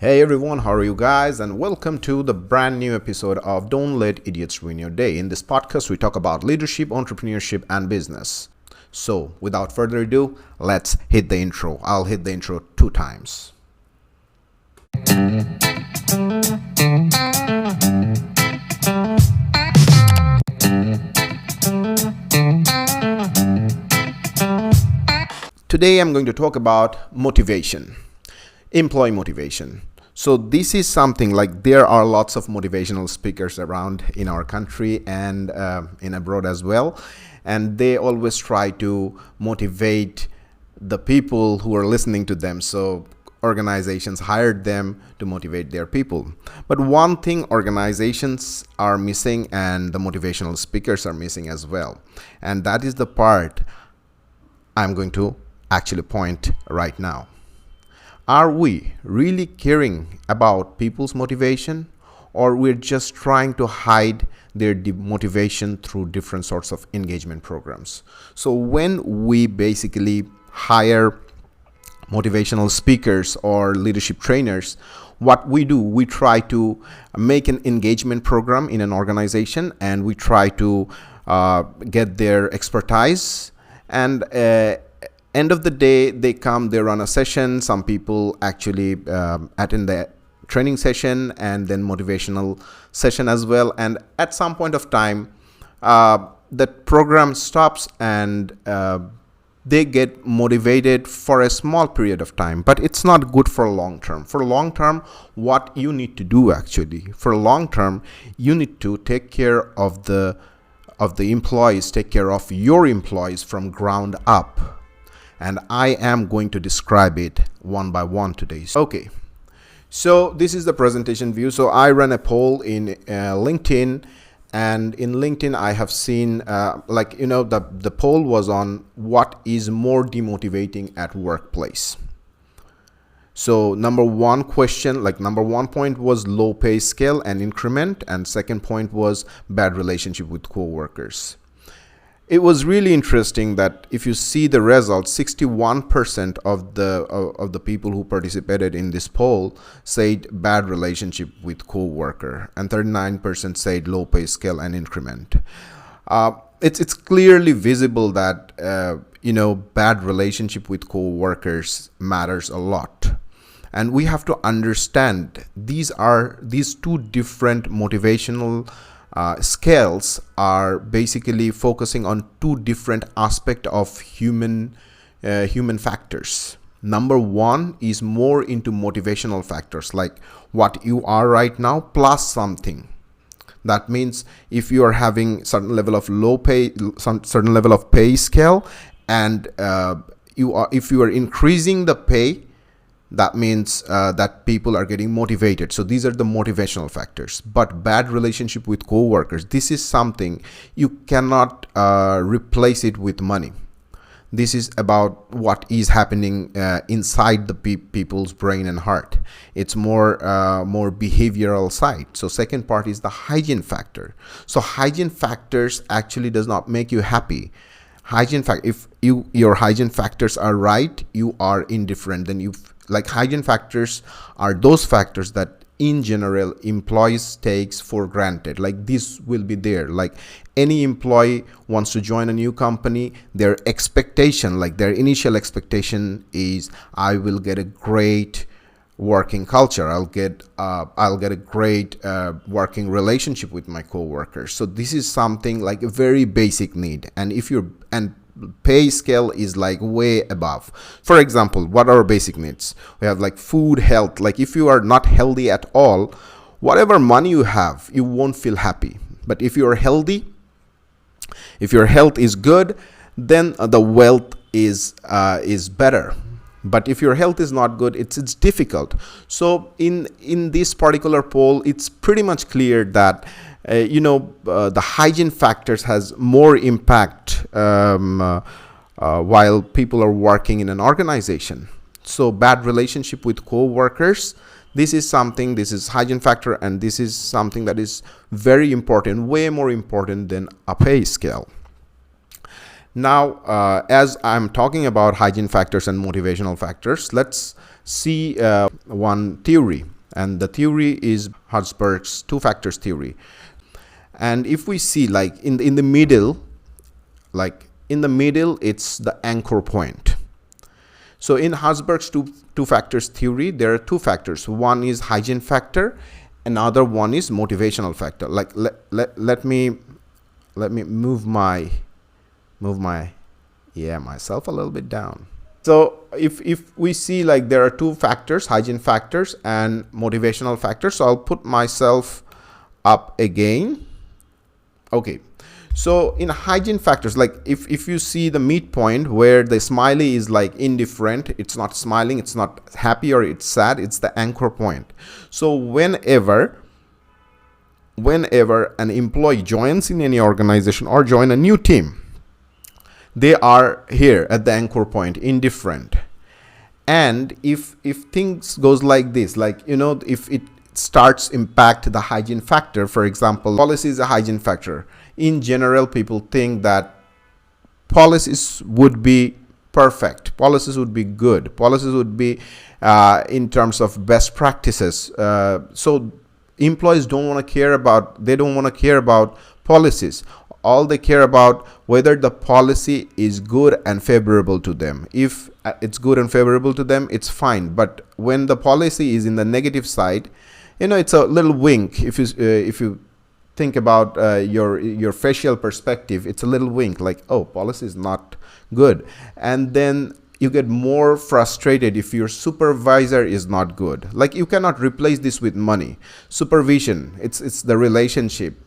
Hey everyone, how are you guys? And welcome to the brand new episode of Don't Let Idiots Ruin Your Day. In this podcast, we talk about leadership, entrepreneurship, and business. So, without further ado, let's hit the intro. I'll hit the intro 2 times. Today, I'm going to talk about motivation, employee motivation. So this is something like there are lots of motivational speakers around in our country and in abroad as well. And they always try to motivate the people who are listening to them. So organizations hired them to motivate their people. But one thing organizations are missing and the motivational speakers are missing as well. And that is the part I'm going to actually point right now. Are we really caring about people's motivation, or we're just trying to hide their motivation through different sorts of engagement programs? So when we basically hire motivational speakers or leadership trainers, what we do, we try to make an engagement program in an organization, and we try to get their expertise, and end of the day, they come, they run a session. Some people actually attend the training session and then motivational session as well. And at some point of time, the program stops and they get motivated for a small period of time. But it's not good for long term. For long term, what you need to do actually, for long term, you need to take care of the employees, take care of your employees from ground up. And I am going to describe it one by one today. Okay, so this is the presentation view. So I ran a poll in LinkedIn, and in LinkedIn I have seen the poll was on what is more demotivating at workplace. So number one point was low pay scale and increment, and second point was bad relationship with co-workers. It was really interesting that if you see the results, 61% of the people who participated in this poll said bad relationship with co-worker, and 39% said low pay scale and increment. It's clearly visible that bad relationship with co-workers matters a lot, and we have to understand these two different motivational scales are basically focusing on two different aspects of human factors. Number one is more into motivational factors, like what you are right now plus something. That means if you are having certain level of certain level of pay scale, and if you are increasing the pay, that means that people are getting motivated. So these are the motivational factors. But bad relationship with co-workers, this is something you cannot replace it with money. This is about what is happening inside the people's brain and heart. It's more behavioral side. So second part is the hygiene factor. So hygiene factors actually does not make you happy. If your hygiene factors are right, you are indifferent. Then hygiene factors are those factors that in general employees takes for granted. Like this will be there. Like any employee wants to join a new company, their expectation, like their initial expectation is, I will get a great working culture. I'll get a great working relationship with my coworkers. So this is something like a very basic need. And pay scale is like way above. For example, what are our basic needs? We have like food, health. Like if you are not healthy at all, whatever money you have, you won't feel happy. But if you are healthy, if your health is good, then the wealth is better. But if your health is not good, it's difficult. So in this particular poll, it's pretty much clear that the hygiene factors has more impact while people are working in an organization. So bad relationship with co-workers, this is hygiene factor, and this is something that is very important, way more important than a pay scale. Now, as I'm talking about hygiene factors and motivational factors, let's see one theory. And the theory is Herzberg's two factors theory. And if we see like in the middle, it's the anchor point. So in Herzberg's two factors theory, there are two factors. One is hygiene factor, another one is motivational factor. Like let me move myself a little bit down. So if we see like there are two factors, hygiene factors and motivational factors. So I'll put myself up again. Okay. So in hygiene factors, like if you see the midpoint where the smiley is like indifferent, it's not smiling, it's not happy, or it's sad, it's the anchor point. So whenever an employee joins in any organization or join a new team, they are here at the anchor point, indifferent. And if things goes like this, like, you know, if it starts impact the hygiene factor, for example, policy is a hygiene factor. In general, people think that policies would be perfect, policies would be good, policies would be in terms of best practices. So employees don't want to care about policies. All they care about whether the policy is good and favorable to them. If it's good and favorable to them, it's fine. But when the policy is in the negative side, you know, it's a little wink. If you think about your facial perspective, it's a little wink, like, oh, policy is not good. And then you get more frustrated if your supervisor is not good. Like, you cannot replace this with money. Supervision, it's the relationship.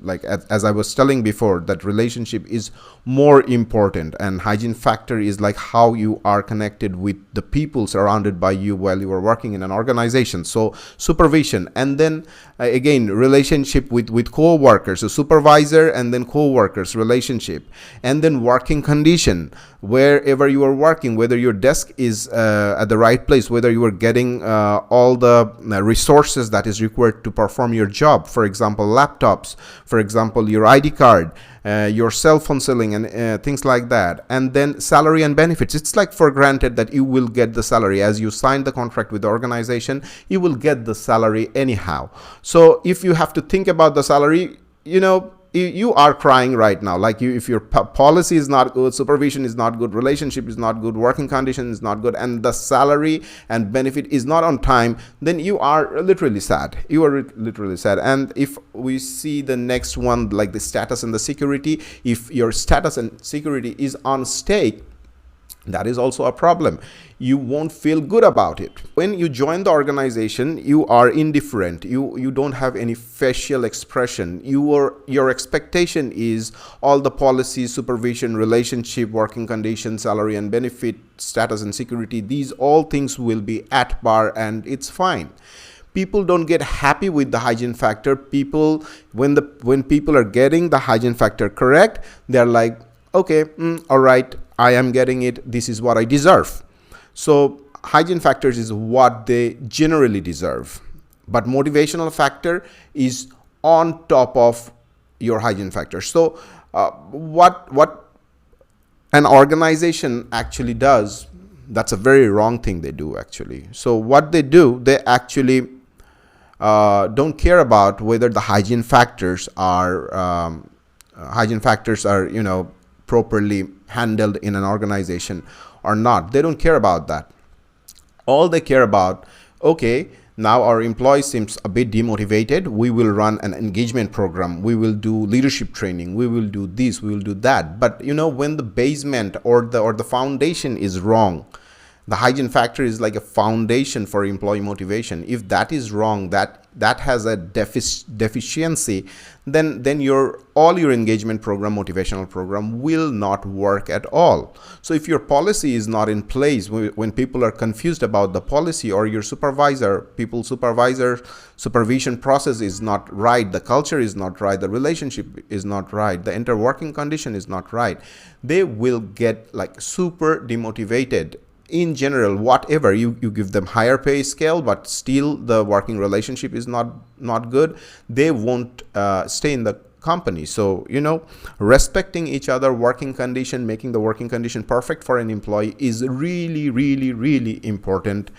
Like as I was telling before, that relationship is more important, and hygiene factor is like how you are connected with the people surrounded by you while you are working in an organization. So supervision, and then again relationship with co-workers, so supervisor and then co-workers relationship, and then working condition, wherever you are working, whether your desk is at the right place, whether you are getting all the resources that is required to perform your job, for example laptops, for example your ID card, your cell phone selling, and things like that. And then salary and benefits, it's like for granted that you will get the salary as you sign the contract with the organization. You will get the salary anyhow. So if you have to think about the salary, you know, you are crying right now. Like, if your policy is not good, supervision is not good, relationship is not good, working condition is not good, and the salary and benefit is not on time, then you are literally sad. You are literally sad. And if we see the next one, like the status and the security, if your status and security is on stake, that is also a problem. You won't feel good about it. When you join the organization, you are indifferent. You don't have any facial expression. Your expectation is all the policies, supervision, relationship, working conditions, salary and benefit, status and security, these all things will be at par, and it's fine. People don't get happy with the hygiene factor. People, when people are getting the hygiene factor correct, they're like, okay, all right, I am getting it. This is what I deserve. So hygiene factors is what they generally deserve. But motivational factor is on top of your hygiene factor. So what an organization actually does, that's a very wrong thing they do actually. So what they do, they actually don't care about whether the hygiene factors are you know, properly handled in an organization or not. They don't care about that. All they care about, okay, now our employee seems a bit demotivated, we will run an engagement program, we will do leadership training, we will do this, we will do that. But you know, when the basement or the foundation is wrong, the hygiene factor is like a foundation for employee motivation. If that is wrong, that has a deficiency, then all your engagement program, motivational program will not work at all. So if your policy is not in place, when people are confused about the policy, or your supervision process is not right, the culture is not right, the relationship is not right, the interworking condition is not right, they will get like super demotivated. In general, whatever you give them higher pay scale, but still the working relationship is not good, they won't stay in the company. So, respecting each other, working condition, making the working condition perfect for an employee is really, really, really important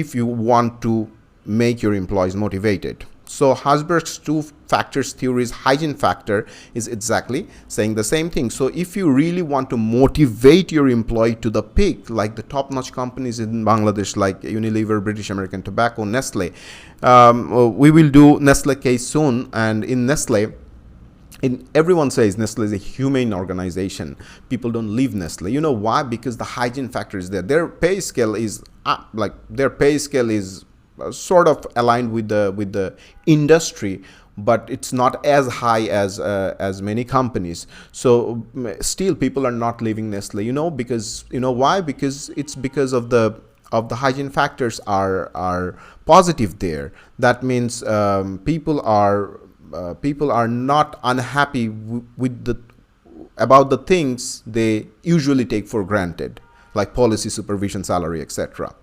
if you want to make your employees motivated. So Hasberg's two factors theory's hygiene factor is exactly saying the same thing. So if you really want to motivate your employee to the peak, like the top-notch companies in Bangladesh, like Unilever, British American Tobacco, Nestle, we will do Nestle case soon. And in Nestle, everyone says Nestle is a humane organization. People don't leave Nestle. You know why? Because the hygiene factor is there. Their pay scale is sort of aligned with the industry, but it's not as high as many companies. So still people are not leaving Nestle, because why? Because it's because of the hygiene factors are positive there. That means people are not unhappy about the things they usually take for granted, like policy, supervision, salary, etc.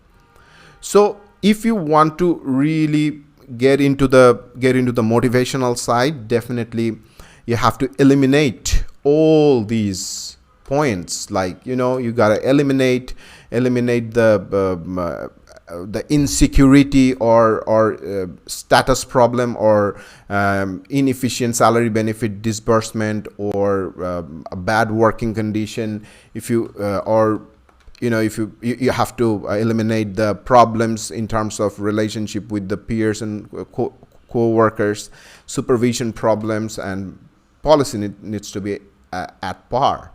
So if you want to really get into the motivational side, definitely you have to eliminate all these points. Like, you gotta eliminate the insecurity or status problem or inefficient salary benefit disbursement or a bad working condition. If you you have to eliminate the problems in terms of relationship with the peers and co-workers, supervision problems, and policy needs to be at par.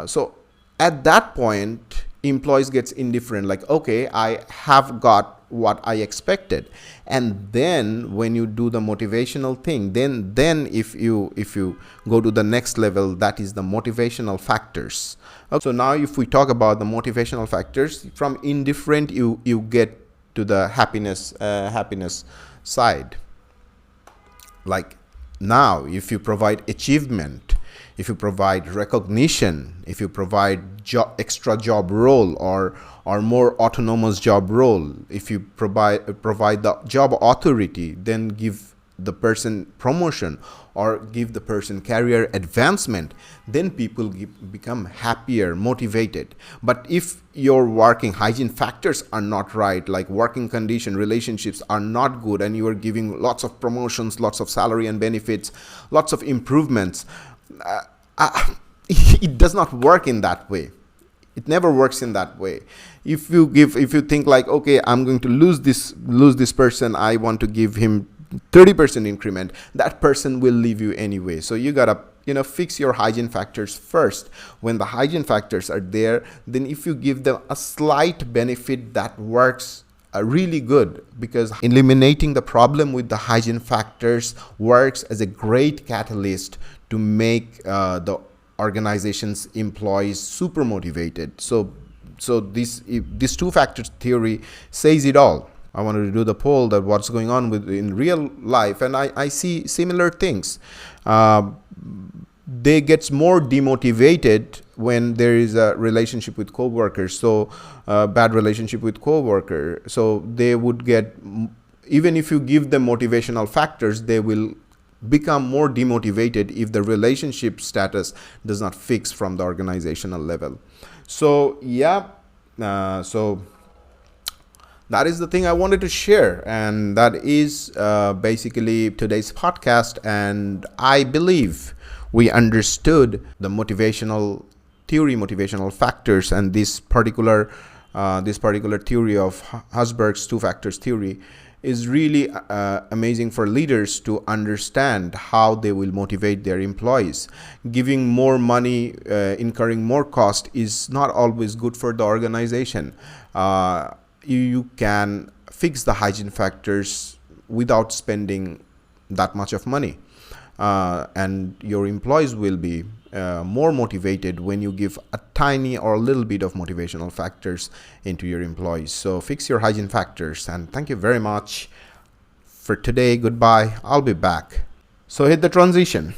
So at that point, employees gets indifferent, like, okay, I have got what I expected. And then when you do the motivational thing, then if you go to the next level, that is the motivational factors. So now if we talk about the motivational factors, from indifferent you get to the happiness side. Like, now if you provide achievement, if you provide recognition, if you provide extra job role or more autonomous job role, if you provide the job authority, then give the person promotion or give the person career advancement, then people become happier, motivated. But if your working hygiene factors are not right, like working condition, relationships are not good, and you are giving lots of promotions, lots of salary and benefits, lots of improvements, it does not work in that way. It never works in that way. If you think like, okay, I'm going to lose this person, I want to give him 30% increment, that person will leave you anyway. So you gotta fix your hygiene factors first. When the hygiene factors are there, then if you give them a slight benefit, that works really good, because eliminating the problem with the hygiene factors works as a great catalyst to make the organization's employees super motivated. So this two factors theory says it all. I wanted to do the poll that what's going on in real life, and I see similar things. They get more demotivated when there is a relationship with co-workers, so bad relationship with co-worker. So they would get, even if you give them motivational factors, they will become more demotivated if the relationship status does not fix from the organizational level. So so that is the thing I wanted to share, and that is basically today's podcast. And I believe we understood the motivational theory, motivational factors, and this particular theory of Hasberg's two factors theory is really amazing for leaders to understand how they will motivate their employees. Giving more money, incurring more cost is not always good for the organization. You can fix the hygiene factors without spending that much of money, and your employees will be more motivated when you give a tiny or a little bit of motivational factors into your employees. So fix your hygiene factors, and thank you very much for today. Goodbye. I'll be back. So hit the transition.